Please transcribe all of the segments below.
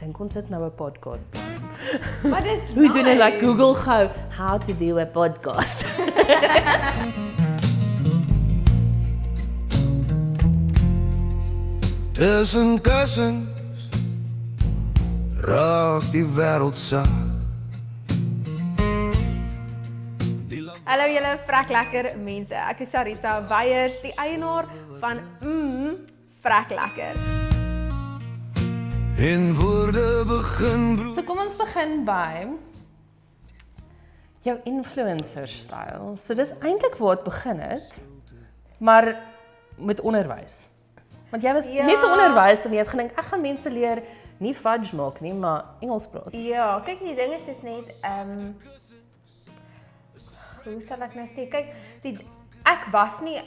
dink ons het nou 'n podcast. Maar dis Hoe doen hulle like Google gou how to do a podcast? Tussen kussens raak die wêreld sag. Hallo julle vrek lekker mense. Ek is Sharissa Weyers, die eienaar van Vrek Lekker. En woorde begin broer. So kom ons begin by jou influencer style. So dis eintlik waar dit begin het, maar met onderwys. Want jy was Ja. net 'n onderwyser en jy het gedink ek gaan mense leer nie fudge maak nie, maar Engels praat. Ja, kyk die ding is net hoe sal ek nou sê? Kyk, ek was nie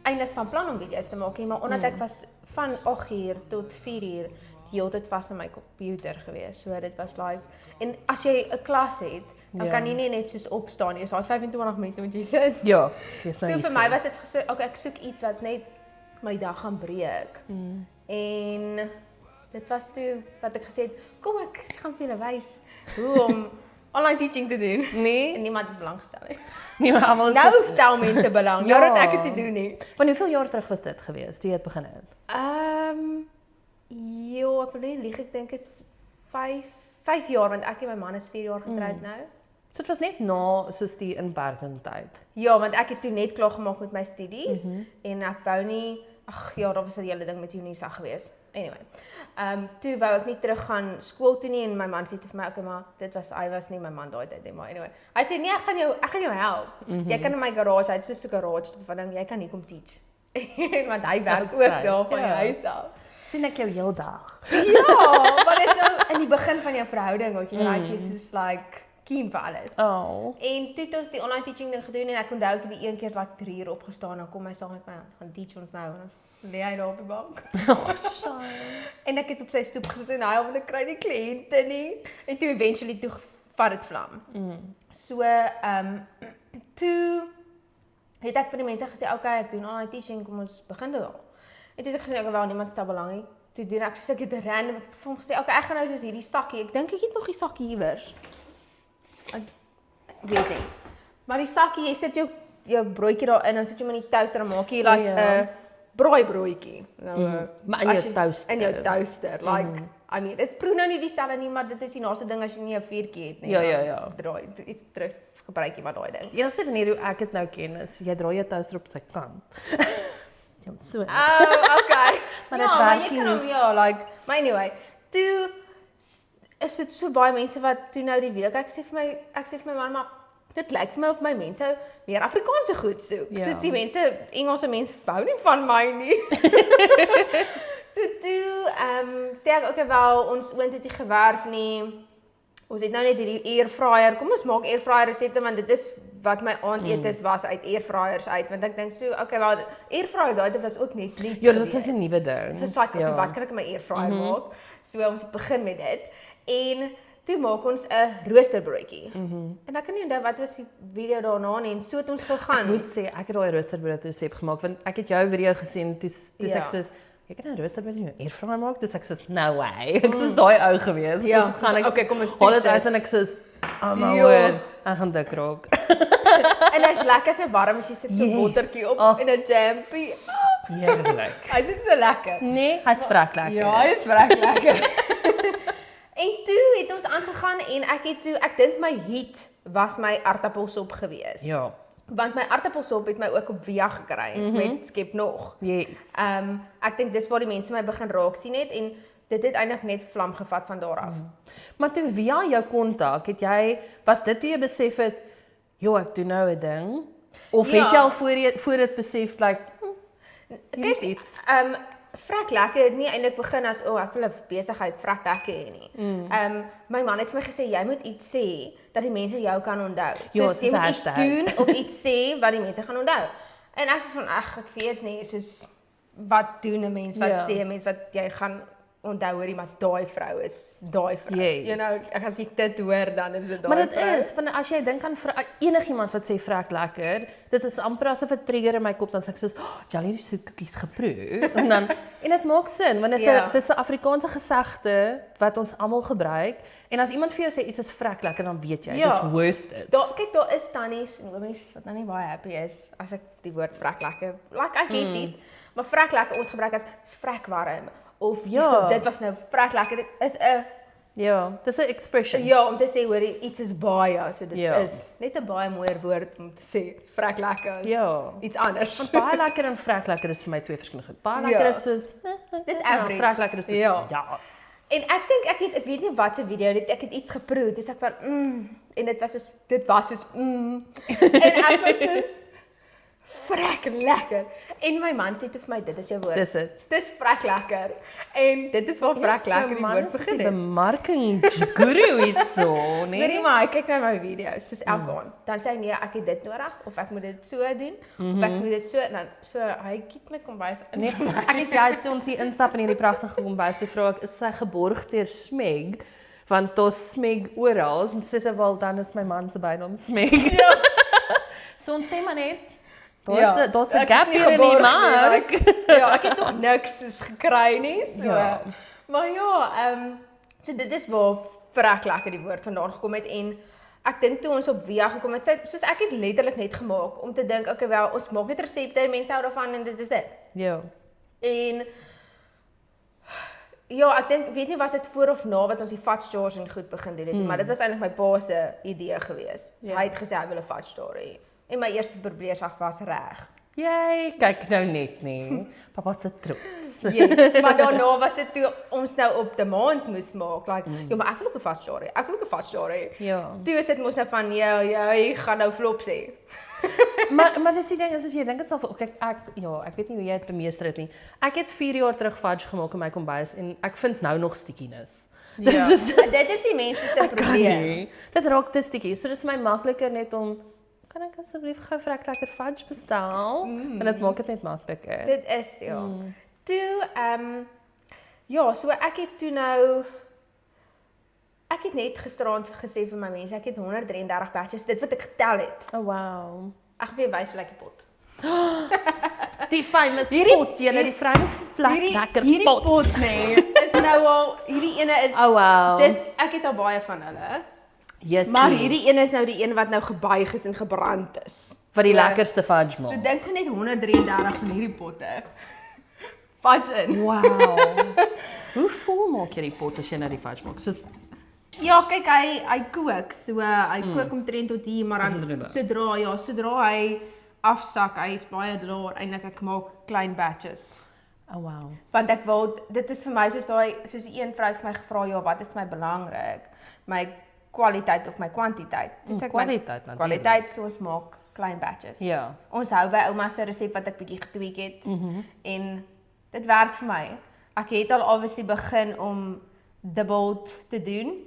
eintlik van plan om video's te maak nie, maar omdat ek was van 8uur tot 4uur die hele tyd vas aan my komputer gewees. So dit was like en as jy 'n klas het, dan Ja. kan jy nie net soos opstaan nie. Dis daai 25 minute moet jy sit. Ja, dis nou So nie vir my was dit gesê, okay, ek soek iets wat net my dag gaan breek. En dit was toe wat ek gesê het, kom ek gaan vir julle wys hoe om online teaching te doen. En Nee, niemand het belang gestel nie. nie maar almal is Nou stel mense belang, Ja. nou dat ek dit te doen nie. Want hoeveel jaar terug was dit gewees toe jy het begin het? Jo, ek wil nie lieg, ek dink is 5 jaar, want ek en my man is 4 jaar getroud nou. So dit was net na soos die inperking tyd. Ja, want ek het toe net klaar gemaak met my studies en ek wou nie, ag ja, daar was 'n hele ding met Unisa gewees. Anyway. Toe wou ek nie terug gaan skool toe nie en my man sê toe vir my, okay, maar hy was nie my man daai tyd nie, maar anyway. Hy sê nee, ek gaan jou help. Jy kan in my garage, hy het so 'n garage van ding, jy kan hier kom teach. Want hy werk ook fyn. daar van die Ja. huis af. Sien ek jou heel dag. Ja, maar dit is so in die begin van jou verhouding, wat jy raak jy soos like keen vir alles. Oh. En toe het ons die online teaching ding gedoen en ek onthou ek het die een keer like 3 uur opgestaan en kom hy saam met my gaan teach ons nou en ons lê hy daar op die bank. En ek het op sy stoep gesit en hy want ek kry nie kliënte nie. En toe eventually toe vat dit vlam. So toe het ek vir die mense gesê, okay, ek doen online teaching, kom ons begin dit al. En toe het ek gesê, okay, wel niemand stel belang nie. Toe doen ek soos ek het random ek het vir hom gesê, okay, ek gaan nou soos hierdie sakkie. Ek dink ek het nog die sakkie iewers. Ek weet nie. Maar die sakkie, jy sit jou broodjie daarin, dan sit jy hom in die toaster en maak jy like 'n Ja. braaibroodjie. Nou, Maar in as jou jy- toaster. In jou toaster. Like, I mean, dit proe nou nie dieselfde nie, maar dit is die naaste ding as jy nie 'n vuurtjie het nie. Ja, dan ja, ja. Draai iets terug gebruik jy maar daai ding. Die enigste manier hoe ek dit nou ken is jy draai jou toaster op sy kant. Ja, so. Oh, okay. Maar ja, dit maar werk jy kan hom ja, like, maar anyway, toe is dit so baie mense wat toe nou die video kyk, ek sê vir my man, maar dit lyk vir my of my mense meer Afrikaanse goed soek. Ja. Soos die mense, Engelse mense hou nie van my nie. So toe, sê ek okay wel, ons oond het nie gewerk nie. Ons het nou net hierdie airfryer. Kom ons maak airfryer resepte want dit is wat my aandetes was uit airfryers uit want ek dink so okay wel airfryer daai was ook net nie. Ja, dit is 'n nuwe ding. So like okay, wat kan ek in my airfryer maak? So ons het begin met dit en toe maak ons 'n roosterbroodjie. En ek kan nie onthou wat was die video daarna nie en so het ons gegaan. Moet sê ek het daai roosterbrood resep gemaak want ek het jou video gesien toe Ja. ek soos jy kan 'n roosterbrood in jou airfryer maak, dis ek soos no way. Ek soos daai ou gewees. Ja, Dus gaan ek okay, kom ons haal toets dit uit dit. en ek soos maar Ja. hoor, ek gaan dik raak. En hy's lekker so warm as jy sit so Yes. bottertjie op Oh. en 'n jampie. Heerlik. Hy is so lekker. Nee, hy's vrek lekker. Ja, hy is vrek lekker. En toe het ons aangegaan en ek dink my hit was my aartappelsop gewees. Ja. Want my aartappelsop het my ook op Via gekry met skep nog. Yes. Ek dink dis waar die mense my begin raak sien het en dit het eintlik net vlam gevat van daar af. Maar toe via jou kontak, was dit toe jy besef het, joh, ek doen nou 'n ding? Of Ja. het jy al voor dit besef like, hier is iets. Vrek lekker het nie eintlik begin as ek wil 'n besigheid vrek lekker hê nie. My man het vir my gesê jy moet iets sê dat die mense jou kan onthou. Ja, Soos dis jy een moet iets hashtag. doen of iets sê wat die mense gaan onthou. En ek sê van ek weet nie, soos wat doen 'n mens, wat Ja. sê 'n mens wat jy gaan onthou hoorie, maar daai vrou is daai vrou. Yes. You know, as ek dit hoor, dan is dit daai Maar dit vrou. is, van as jy dink aan enigiemand wat sê vrek lekker, dit is amper asof 'n trigger in my kop dan sê ek soos, "Oh, jy al hierdie soetkoekies geproe." En dit maak sin want Ja. dis 'n Afrikaanse gesegde wat ons almal gebruik en as iemand vir jou sê iets is vrek lekker dan weet jy, Ja. dis worth it. Kyk, daar is tannies en oomies wat nou nie baie happy is as ek die woord vrek lekker. Like ek het dit, maar vrek lekker ons gebruik as is vrek warm of Ja. dit was nou vrek lekker. Dit is 'n Ja, dis 'n expression. ja, om te sê hoor iets is baie, so dit Ja. is net 'n baie mooier woord om te sê. Is vrek lekker as Ja. iets anders. Want baie lekker en vrek lekker is vir my twee verskillende goed. Baie Ja. lekker is soos Dis ja, average. vrek lekker is soos, Ja. ja. En ek dink ek weet nie wat se video dit ek het iets geproe, dis ek van en dit was soos en ek was soos vrek lekker. En my man sê toe vir my dit is jou woord. Dis dit. Dis vrek lekker. En dit is waar vrek lekker die woord begin Die het. bemarking guru hierso, Nee, nee. maar hy kyk na my video's soos elke aand. Dan sê hy nee, ek het dit nodig of ek moet dit so doen of ek moet dit so en dan so hy kyk my kombuis in. Nee, ek het juist toe ons hier instap in hierdie pragtige kombuis toe vra ek is sy geborg deur Smeg want daar's Smeg oral en sê sy wel dan is my man se bynaam Smeg. Ja. So ons sê maar net Ja, daar's ek 'n is gap nie hier in die geborg nie, mark. want ja, ek het nog niks soos gekry nie, so. Ja. Maar ja, so dit is waar vrek lekker die woord vandaan gekom het en ek dink toe ons op Via gekom het, soos ek het letterlik net gemaak om te dink, okay wel, ons maak net resepte, mense hou daarvan en dit is dit. Ja. En ja, ek dink weet nie was dit voor of na wat ons die fudge jars en goed begin doen het, maar dit was eintlik my pa se idee gewees. So hy het gesê hy wil 'n fudge jar hê. En my eerste probeerslag was reg. Jy kyk nou net nie. Pappa se trots. Yes, maar daarna was dit toe ons nou op demand moes maak. Like, ja, maar ek wil ook 'n fudge jar hê. Ek wil ook 'n fudge jar hê. Ja. Toe is dit mos nou van jy gaan nou flop sê. Maar dis die ding is as jy dink dit sal kyk ek weet nie hoe jy dit bemeester het nie. Ek het 4 jaar terug fudge gemaak in my kombuis en ek vind nou nog stickiness. Dis Ja. just Dit is die mense se kan probleem. nie. Dit raak te sticky. So dis my makliker net om kan ek asseblief gou vrek lekker fudge bestel? En dit maak dit net makliker. Dit is ja. Toe ja, so ek het toe nou ek het net gisteraand gesê vir my mense, ek het 133 batches, dit wat ek getel het. Oh wow. Ek wil wys hoe lyk die pot. Die famous Hierdie- pot, julle die famous vlak lekker hierdie pot. pot nê, is nou al hierdie ene is Oh wow. dis ek het al baie van hulle. Yes, Maar hierdie een is nou die een wat nou gebuig is en gebrand is. wat die So- lekkerste fudge maak. So dink jy net 133 van hierdie potte. Fudge in. Wow. Hoe vol maak jy die pot as jy nou die fudge maak? Soos Ja, kyk hy kook. So hy kook omtrent tot hier, maar Dis dan omtrent daar. sodra hy afsak, hy is baie daar eintlik ek maak klein batches. oh wow. Want ek wil dit is vir my soos die een vrou het vir my gevra, ja, wat is vir my belangrik? My kwaliteit of my kwantiteit. Dis ek Kwaliteit natuurlik. kwaliteit so ons maak klein batches. Ja. Ons hou by ouma se resep wat ek bietjie getweak het en dit werk vir my. Ek het al obviously begin om dubbeled te doen,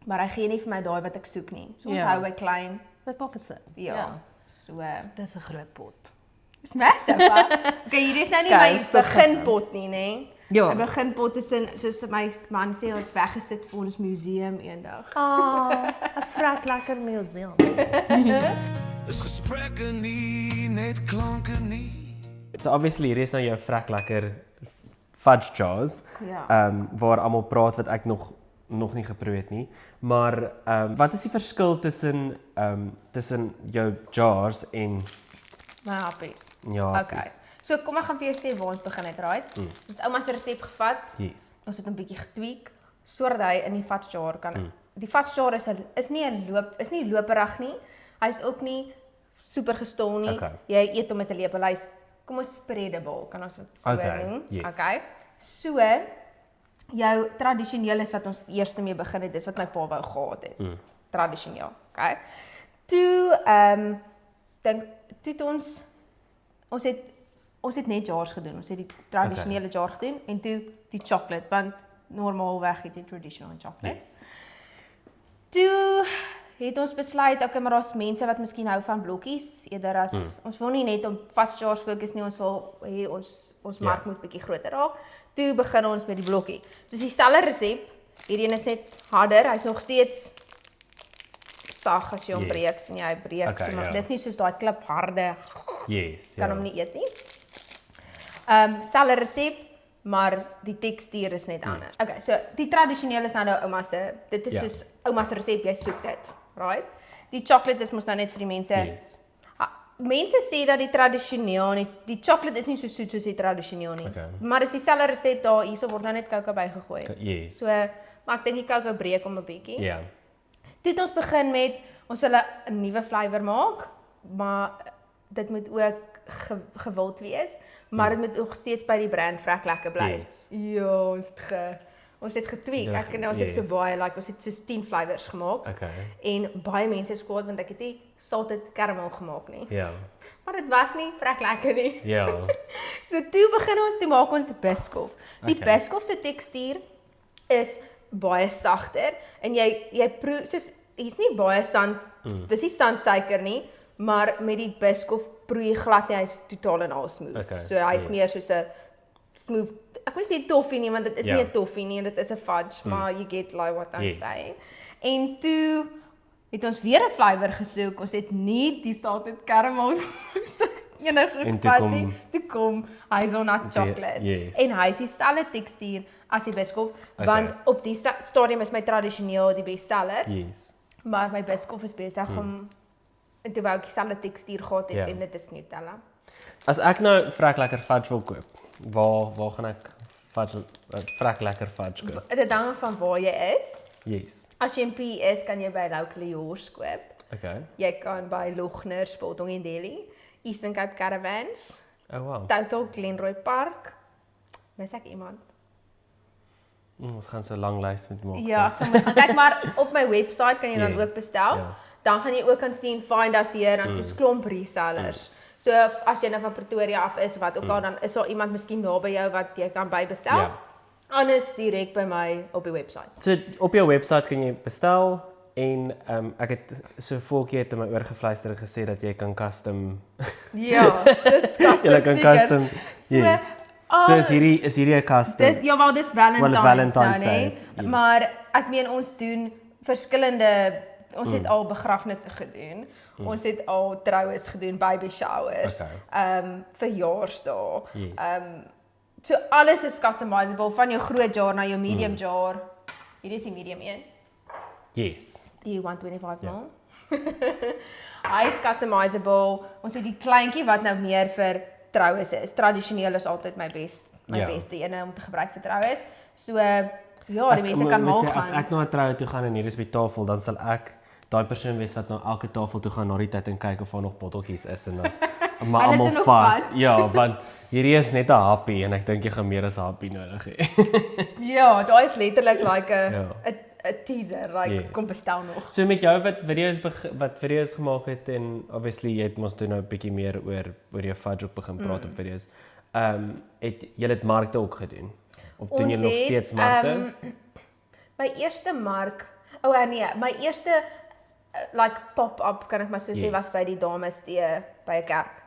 maar hy gee nie vir my daai wat ek soek nie. So ons Ja. hou by klein. Dit maak dit sin. Ja. So Dis 'n groot pot. dis massive. Okay, hier is nou nie Okay, my is toch beginpot nie, nê? Ja. 'n Beginpot is in soos my man sê ons weggesit vir ons museum eendag. Ah, 'n vrek lekker museum. Is gesprekke nie, net klanke nie. So obviously hier is nou jou vrek lekker fudge jars. Ja. Waar almal praat wat ek nog nie geproe het nie. Maar wat is die verskil tussen tussen jou jars en My happies. ja, Okay. So kom ek gaan vir jou sê waar ons begin het, right? Ons het ouma se resep gevat. Yes. Ons het 'n bietjie getweak sodat hy in die fudge jar kan. Die fudge jar is nie loperig nie. Hy's ook nie super gestol nie. Okay. Jy eet hom met 'n lepel. Hy's kom ons spreadable, kan ons dit so Okay, noem. yes. Okay. So jou tradisioneel is wat ons eers mee begin het, dis wat my pa wou gehad het. Tradisioneel, okay. Toe dink toe het ons het net jars gedoen. Ons het die tradisionele jar gedoen en toe die chocolate want normaalweg het jy traditional chocolate. Yes. Toe het ons besluit okay, maar daar's mense wat miskien hou van blokkies eerder as ons wil nie net op fudge jars fokus nie, ons wil hê ons mark moet bietjie groter raak. Toe begin ons met die blokkie. Soos dieselfde resep, hierdie een is net harder, hy's nog steeds sag as jy hom breek, sien jy hy breek, Okay, so, maar ja. dis nie soos daai klipharde Yes. kan hom nie eet nie. Selfde resep, maar die tekstuur is net anders. Okay, so die tradisionele is nou ouma se, dit is soos ouma se resep, jy soek dit, right? Die chocolate is mos nou net vir die mense. Yes. Mense sê dat die tradisioneel, die chocolate is nie so soet soos die tradisioneel nie. Okay. Maar is dieselfde resep daar, hierso word nou net cocoa bygegooi. Yes. So, maar ek dink die cocoa breek om 'n bietjie. Ja. Toe het ons begin met ons hulle 'n nuwe flavour maak, maar dit moet ook gewild wees, maar dit moet nog steeds by die brand vrek lekker bly. Yes. Ja, ons het getweak. Ja, Ek en ons het so yes. baie, like ons het so 10 flavours gemaak. Okay. En baie mense is kwaad want ek het nie salted caramel gemaak nie. Ja. Maar dit was nie vrek lekker nie. Ja. So toe begin ons, toe maak ons Biscoff. Die Okay. Biscoff se tekstuur is baie sagter en jy proe soos hier's nie baie sand, dis nie sandsuiker nie, maar met die Biscoff proe jy glad nie, hy's totaal en al smooth. Okay, So hy's meer soos 'n smooth, ek wil nie sê toffee nie, want dit is Ja. nie 'n toffee nie, dit is 'n fudge, maar you get like what I'm Yes. saying. En toe het ons weer 'n flavour gesoek. Ons het nie die salted caramel enige En toe gevat kom- nie. Toe kom hazelnut chocolate. yes. En hy is dieselfde tekstuur as die Biscoff, Okay. want op die stadium is my tradisioneel die bestseller, Yes. maar my Biscoff is besig om en toe wou ek dieselfde tekstuur gehad het Ja. en dit is Nutella. As ek nou vrek lekker fudge wil koop, waar gaan ek vrek lekker fudge koop? Dit hang van waar jy is. Yes. As jy in PE is, kan jy by Local Yours koop. Okay. Jy kan by Logner, Spotong en Delhi, Eastern Cape Caravans, Oh wow. Total Glenroy Park. Mis ek iemand? Ons gaan so 'n lang lys met maak. Ja, ek sal moet gaan kyk, maar op my webwerf kan jy dan Yes, ook bestel. ja. Dan gaan jy ook kan sien find us hier en soos klomp resellers. So as jy nou van Pretoria af is wat ook al, dan is daar iemand miskien naby jou wat jy kan bybestel. Ja. Anders direk by my op die webwerf. So op jou webwerf kan jy bestel en ek het so voeltjie het in my oor gefluister en gesê dat jy kan custom Ja, dis custom jy kan sticker. custom. Yes. So is hierdie 'n custom. Dis ja, wel dis Valentine's, Valentine's nou, Day, nê? yes. Maar ek meen ons doen verskillende ons het al begrafnisse gedoen. Ons het al troues gedoen, baby showers, Okay. verjaarsdae. Yes. So alles is customizable van jou groot jar na jou medium jar. Hierdie is die medium een. Yes. Die 125 ml. Hy is customizable. Ons het die kleintjie wat nou meer vir troues is. Tradisioneel is altyd my Ja. beste ene om te gebruik vir troues. So ja, die mense kan mal As gaan. ek na 'n troue toe gaan en hier is by tafel, dan sal ek daai persoon wees wat na elke tafel toe gaan na die tyd en kyk of daar nog botteltjies is en dan maar Hulle is almal nog vat. vat. Ja, want hierdie is net 'n happie en ek dink jy gaan meer as 'n happie nodig hê. Ja, daai is letterlik like 'n Ja. 'n teaser, like Yes. kom bestel nog. So met jou wat video's gemaak het en obviously jy het mos toe nou 'n bietjie meer oor jou fudge ook begin praat op video's. Het jy dit markte ook gedoen? Of doen jy Ons nog het, steeds markte? My eerste mark, nee, my eerste like pop-up kan ek maar so sê Yes. was by die dames tee by 'n kerk.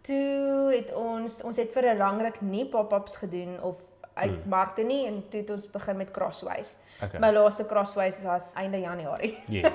Toe het ons het vir 'n rangrik nie pop-ups gedoen of uit markte nie en toe het ons begin met Crossways. Okay. My laaste Crossways was einde Januarie. Yes.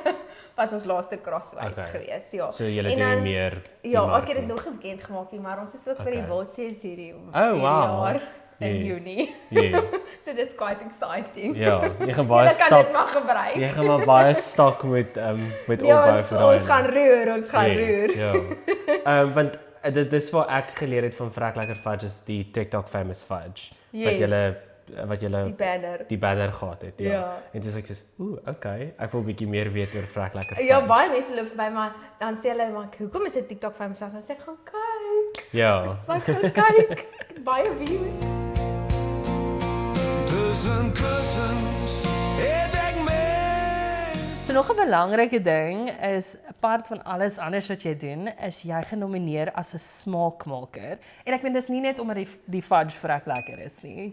Was ons laaste Crossways Okay. gewees, ja. So julle En doen dan- nie meer die Ja, ek mark het dit nie. nog nie bekend gemaak nie, maar ons is ook by die Okay. Wildsees hierdie Oh, wow. jaar in Yes. Junie. Yes. So dis quite exciting. Ja, jy gaan baie Julle kan stok dit maar gebruik. jy gaan maar baie stok met Ja, opbou ons, vir daai. ons gaan roer, ons gaan roer. Ja. Want dit is waar ek geleer het van vrek lekker fudge is die TikTok famous fudge Yes. wat julle Die banner. die banner gehad het. Ja. Ja. En dis ek sê, okay, ek wil 'n bietjie meer weet oor vrek lekker fudge. Ja, baie mense loop by my, dan sê hulle maar, hoekom is dit TikTok famous? Dan sê ek, gaan kyk. Ja. Like, gaan kyk. Baie views. Tussen kussens het ek mes. So nog 'n belangrike ding is apart van alles anders wat jy doen, is jy genomineer as 'n smaakmaker. En ek meen dis nie net omdat die fudge vrek lekker is nie.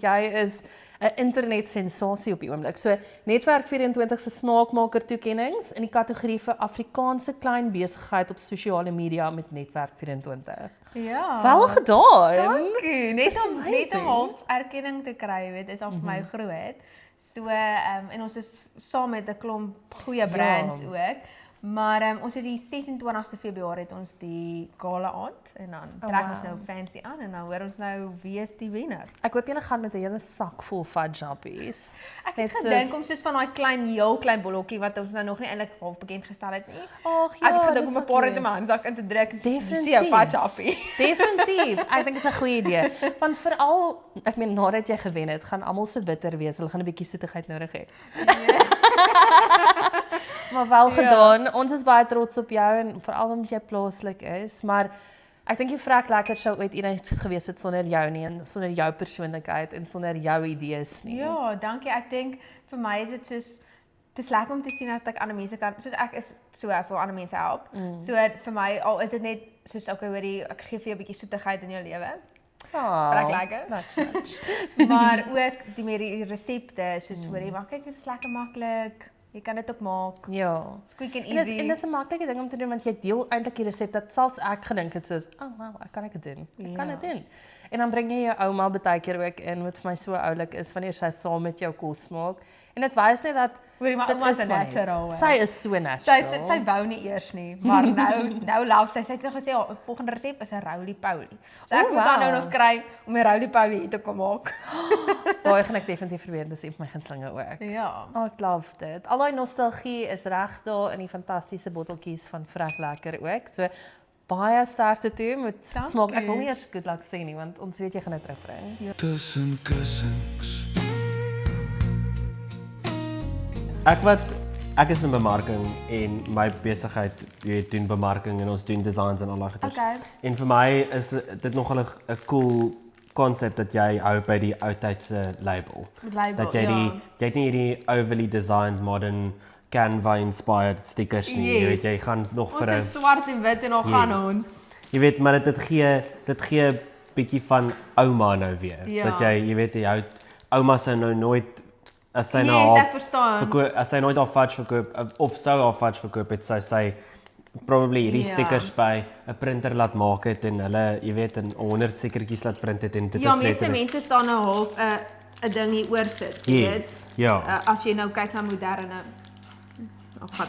'n internetsensasie op die oomblik. So Netwerk 24 se smaakmaker toekennings in die kategorie vir Afrikaanse klein besigheid op sosiale media met Netwerk 24. Ja. Wel gedaan. Dankie. Net Dis om amazing. half erkenning te kry, weet, is al vir my groot. So en ons is saam met 'n klomp goeie brands ook. Maar ons het die 26ste Februarie het ons die gala aand en dan trek ons nou fancy aan en dan hoor ons nou wie is die wenner. Ek hoop julle gaan met 'n hele sak vol fudge nappies. Ek het gedink om soos van daai heel klein bollotjie wat ons nou nog nie eintlik half bekend gestel het nie. Ag ja, Ek het gedink dit om 'n paar in my handsak in te druk en so 'n Definitief. fudge appie. Definitief. Ek dink dit is 'n goeie idee. Want veral, ek meen nadat jy gewen het, gaan almal so bitter wees. Hulle gaan 'n bietjie soetigheid nodig hê. Maar wel gedaan. Ons is baie trots op jou en veral omdat jy plaaslik is, maar ek dink die vrek lekker sou ooit enigiets gewees het sonder jou nie en sonder jou persoonlikheid en sonder jou idees nie. Ja, dankie. Ek dink vir my is dit soos dis lekker om te sien dat ek ander mense kan, soos ek is so vir ander mense help. So vir my al is dit net soos okay, hoorie, ek gee vir jou 'n bietjie soetigheid in jou lewe. Vrek lekker. Maar ook die resepte soos hoorie, maar kyk, dit is lekker maklik. Jy kan dit ook maak. Ja. It's quick and En easy. dit is 'n maklike ding om te doen want jy deel eintlik die resep dat selfs ek gedink het soos, "Oh wow, ek kan dit doen." Ek kan dit doen. En dan bring jy jou ouma baie keer ook in wat vir my so oulik is wanneer sy saam met jou kos maak. En dit wys net dat Hoorie, maar dit ouma is is 'n maar net. natural. Sy is so natural. Sy wou nie eers nie, maar nou love sy. Sy het nog gesê haar volgende resep is 'n roly-poly. So ek Oh, moet dan nou wow. nog kry om 'n roly-poly hier te kom maak. Daai gaan ek definitief probeer, dis een van my gunstelinge ook. Ja. Oh, ek love dit. Al daai nostalgie is reg daar in die fantastiese botteltjies van Vrek Lekker ook. So baie sterkte toe met Dankie. smaak. Ek wil nie eers good luck sê nie want ons weet jy gaan dit terugbring. Tussen kussings. Ek is in bemarking en my besigheid, jy weet, doen bemarking en ons doen designs en al daai goeders. Okay. En vir my is dit nogal 'n cool konsep dat jy hou by die ou tydse label. Label, Dat jy jy het nie hierdie overly designed modern Canva inspired stickers nie. Jy weet jy gaan nog vir Ons 'n is swart en wit en dan gaan ons. Jy weet maar dit gee bietjie van ouma nou weer. Ja. Dat jy weet jy hou ouma se nou nooit as sy nou Yes, haar ek verstaan. verkoop, as sy nooit haar fudge verkoop of sou haar fudge verkoop het, sy probably hierdie Ja. stickers by 'n printer laat maak het en hulle, jy weet, in 100 stickertjies laat print het en dit Ja, is meeste letterlik- mense staan nou half 'n ding hier oor sit, jy weet. Yes, ja. As jy nou kyk na moderne God,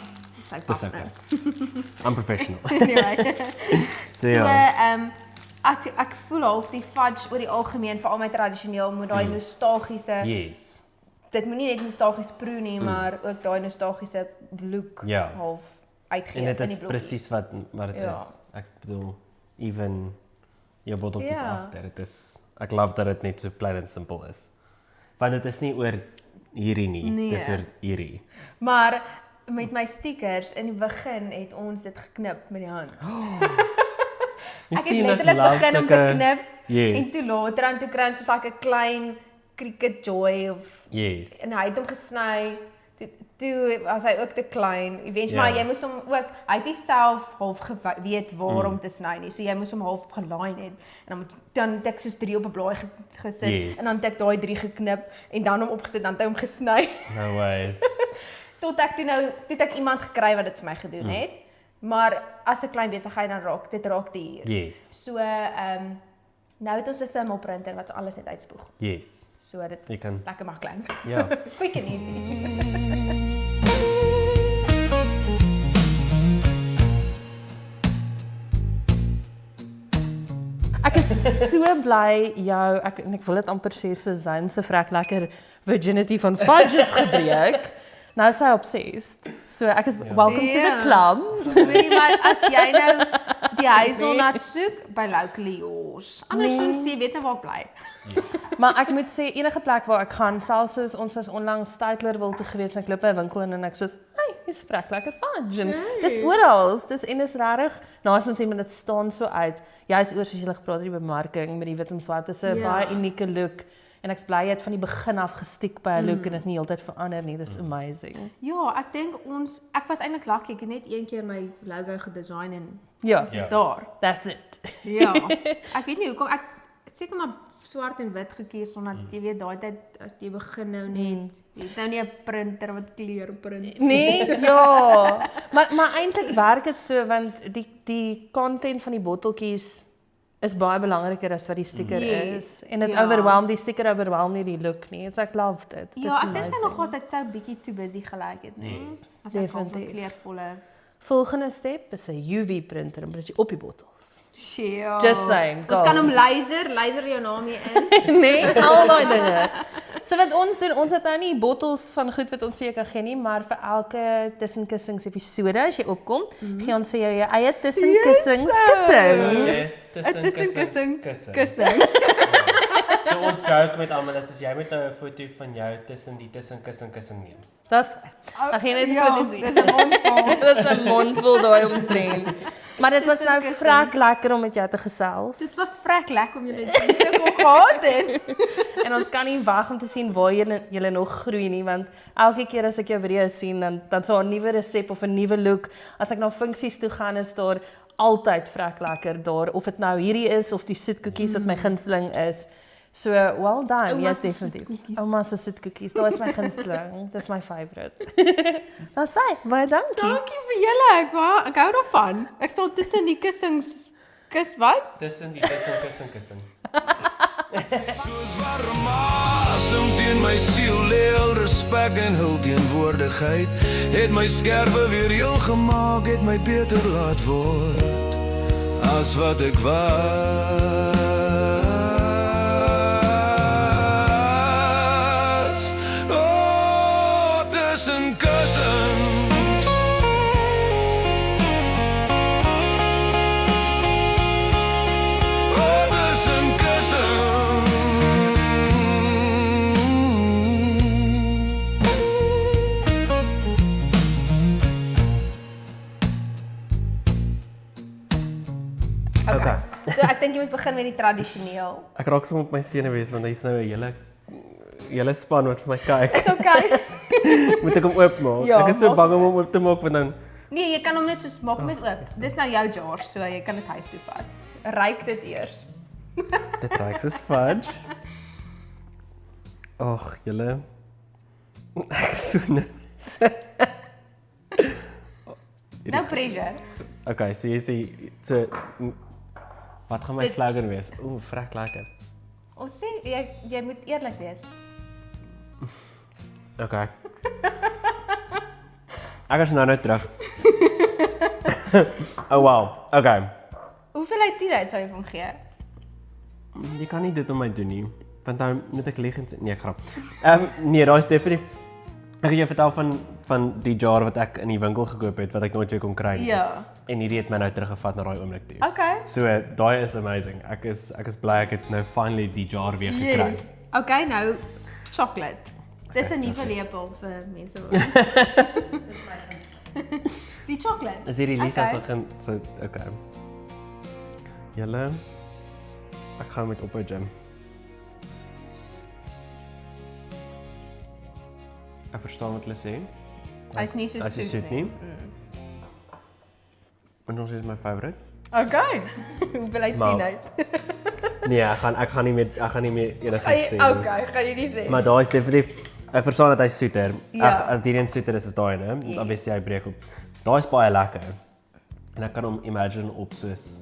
sy Dis pak okay. nou. Unprofessional. Anyway. So So ja. ek voel half die fudge oor die algemeen vir al my tradisioneel moet daai nostalgiese Yes. dit moet nie net nostalgies proe nie, maar ook daai nostalgiese look Ja. half uitgee En dit in die is blokkies. presies wat dit Ja. is. Ek bedoel even jou botteltjies Ja. agter. Dit is ek love dat dit net so plain and simple is. Want dit is nie oor hierdie nie, Nee. dis oor hierdie. Maar met my stickers in die begin het ons dit geknip met die hand. Jy Ek het sien, letterlik love begin om te sulke- knip Yes. en toe later aan toe kry ons so 'n klein cricket joy of Yes. en hy het hom gesny. Toe was hy ook te klein. Eventueel Ja. maar jy moes hom ook hy het nie self half weet waar om te sny nie. So jy moes hom half geline het en dan het ek soos 3 op 'n blaai gesit Yes. en dan het ek daai 3 geknip en dan hom opgesit dan het hy hom gesny. No ways. Tot ek toe het ek iemand gekry wat dit vir my gedoen het. Maar as 'n klein besigheid dan raak dit duur. Yes. So nou het ons 'n thermal printer wat alles net uitspoeg. Yes. So dit Jy kan lekker mag klink. ja. Quick and easy. Ek is so bly ek wil dit amper sê so Zyn se Vrek Lekker virginity van fudges gebreek. Nou is hy obsessed. So ek is welcome to the Ja. club. Hoorie maar as jy nou die huisonat soek by Locally Yours. Andersins jy weet nou waar ek bly. Maar ek moet sê enige plek waar ek gaan, selfs soos ons was onlangs Steytler wil toe gewees, ek loop by 'n winkel in en ek soos, "Hey, hier's 'n Vrek Lekker fudge." En dis oral, dis en is regtig, naas net sê maar dit staan so uit. Jy's oor soos jy gepraat het die bemarking met die wit en swart, is 'n Ja. baie unieke look. En ek's bly jy het van die begin af gestiek by 'n look en dit nie heeltyd verander nie. Dis amazing. Ja, ek dink ek was eintlik lucky. Ek het net een keer my logo gedesign en Ja, dis daar. that's it. Ja. Ek weet nie hoekom ek het seker maar swart en wit gekies omdat jy weet daai tyd as jy begin nou net, jy het nou nie 'n printer wat kleur print. Nee, ja. Maar eintlik werk dit so want die content van die botteltjies is baie belangriker as wat die sticker is. En dit die sticker overwhelm nie die look nie. It's like love dit. Ja, ek dink nog ons het so 'n bietjie too busy gelyk het, nee. As ek van Definitief. kleurvolle. Volgende step is 'n UV printer en bring op die bottels. Sure. Just saying. Ons kan hom laser jou naam hier in. Nee, al daai dinge. So wat ons doen, ons het nou nie bottels van goed wat ons vir jou kan gee nie, maar vir elke tussenkussings episode as jy opkom, gee ons vir jou jou eie tussenkussings kussing. Kussing. So ons joke met almal is as jy met nou 'n foto van jou tussen die tussenkussing neem. Dis. Ek gee net Ja, foto's sien. dis 'n mondvol. Dit is 'n mondvol daai omtrent. Maar dit was nou Tussenkussings. vrek lekker om met jou te gesels. Dit was vrek lekker om julle te kon gehad het. En ons kan nie wag om te sien waar julle nog groei nie, want elke keer as ek jou video sien, dan so 'n nuwe resep of 'n nuwe look. As ek na funksies toe gaan, is daar altyd vrek lekker daar, of dit nou hierdie is of die soetkoekies wat my gunsteling is. So, well done. Ouma Yes, se definitief. soetkoekies. Ouma se soetkoekies. Daai is my gunsteling. Dis my favourite. Dan sê, baie dankie. Dankie vir julle. Ek hou daarvan. Ek sal tussen die kussings kus wat? Tussen die kussing. Soos warm asem teen my siel lê al respek en hul teenwoordigheid het my skerwe weer heel gemaak, het my beter laat word as wat ek was. Oh, tussen kussings. Oh, tussen kussings. Okay. So ek dink jy moet begin met die tradisioneel. Ek raak soms op my senuwees want hy's nou 'n hele span wat vir my kyk. Dis okay. Moet ek hom oopmaak? Ja, Ek is so maak bang om hom oop te maak want dan Nee, jy kan hom net so maak met oop. Dis nou jou jar, so jy kan dit huis toe vat. Ryk dit eers. dit ruik soos fudge. Ag, julle. Ek is so nervus. Nou pressure. Okay, so jy sê so wat gaan my slogan wees? Ooh, vrek lekker. Ons sê jy moet eerlik wees. Okay. Ek is nou terug. Oh wow. Okay. Hoeveel uit 10 sou jy vir hom gee? Jy kan nie dit om my doen nie, want dan moet ek lieg en sê nee, grap. Nee, daar is definitief ek het jou vertel van die jar wat ek in die winkel gekoop het wat ek nooit weer kon kry nie. Ja. En hierdie het my nou teruggevat na daai oomblik toe. Okay. So daai is amazing. Ek is bly ek het nou finally die jar weer gekry. Yes. Okay, nou chocolate. Dis 'n nuwe lepel vir mense wat. Die chocolate. Is hierdie Lisa Okay. se okay. Julle ek gaan met ophou gym. Ek verstaan wat hulle sê. Hy's nie so Hy's nie soet soet nie. En ons is my favourite. Okay. Hoeveel uit 10 Maar- uit? Nee, ek gaan nie met enigiets sê. Okay, gaan jy nie sê. Maar daai is definitief ek verstaan dat hy soeter. Ja. Ag, hierdie soeter is daai, né? Yes. Dan weet jy hy breek op. Daai is baie lekker. En ek kan hom imagine op soos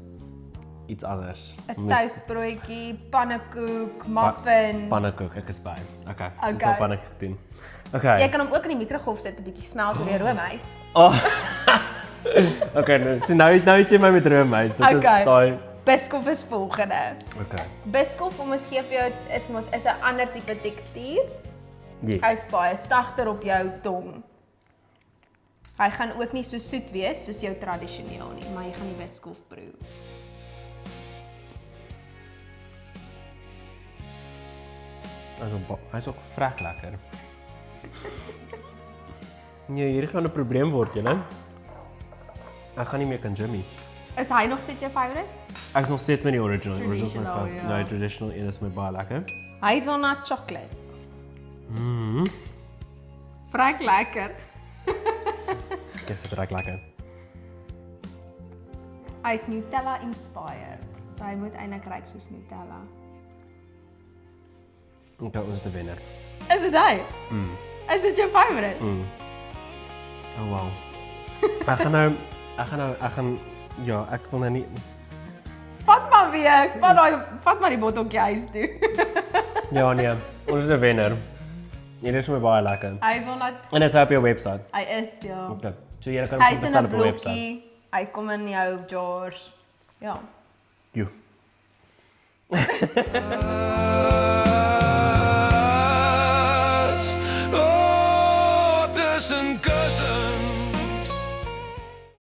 iets anders. 'n toastbroodjie, pannekoek, muffins. Pannekoek, ek is by. Okay. Ons Okay. sal pannekoek doen. Okay. Jy kan hom ook in die mikrogolf sit 'n bietjie smelt oor die roomys. Oh. Okay, nou het jy my met roomys. Dit is Okay. daai. Biscoff is volgende. Okay. Biscoff om ons gee vir jou is 'n ander tipe tekstuur. Yes. Hy's baie sagter op jou tong. Hy gaan ook nie so soet wees soos jou tradisioneel nie, maar jy gaan die Biscoff proe. Hy's ook vrek lekker. Nee, hierdie gaan 'n probleem word, julle. Ek gaan nie meer kan gym nie. Is hy nog steeds jou favourite? Ek is nog steeds met die original. Original is my Traditional, favorite. ja. Nee, traditional een is my baie lekker. Hy's on na chocolate. Mhm. Vrek lekker. Ek is dit reg lekker. Hy's Nutella inspired. So hy moet eintlik ryk soos Nutella. Okay, ons het 'n wenner. Is dit hy? Is dit jou favourite? Oh wow. Ek gaan ja, ek wil nou nie Vat maar weer, vat maar die botteltjie huis toe. ja nee, ons het 'n wenner. Hierdie is my baie lekker. Hy is onder En is hy op jou webwerf? hy is ja. Okay. So jy kan Hy hom is in bestel 'n op jou webwerf. blokkie. Hy kom in jou jars. Ja. Jo.